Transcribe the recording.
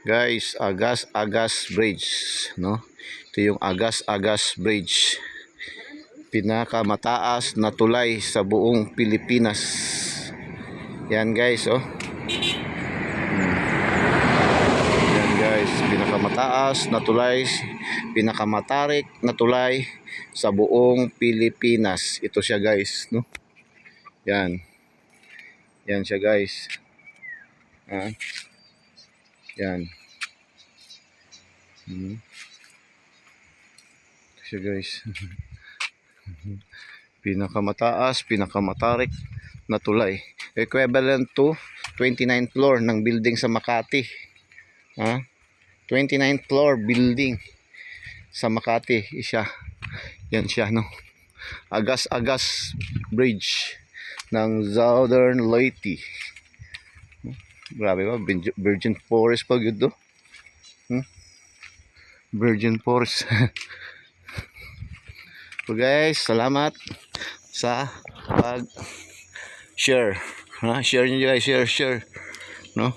Guys, Agas Bridge, no? Ito yung Agas Bridge. Pinakamataas na tulay sa buong Pilipinas. Yan guys, oh. Yan guys, pinakamataas na tulay, pinakamatarik na tulay sa buong Pilipinas. Ito siya guys, no? Yan. Yan siya guys. Yan. Ito siya guys. Pinakamataas, pinakamatarik na tulay. Equivalent to 29th floor ng building sa Makati. 29th floor building sa Makati. Yan siya, no? Agas Bridge ng Southern Leyte. Grabe ba? Virgin Forest pa yun do. Virgin Forest. So guys, salamat sa pag-share. Share nyo guys, share. No?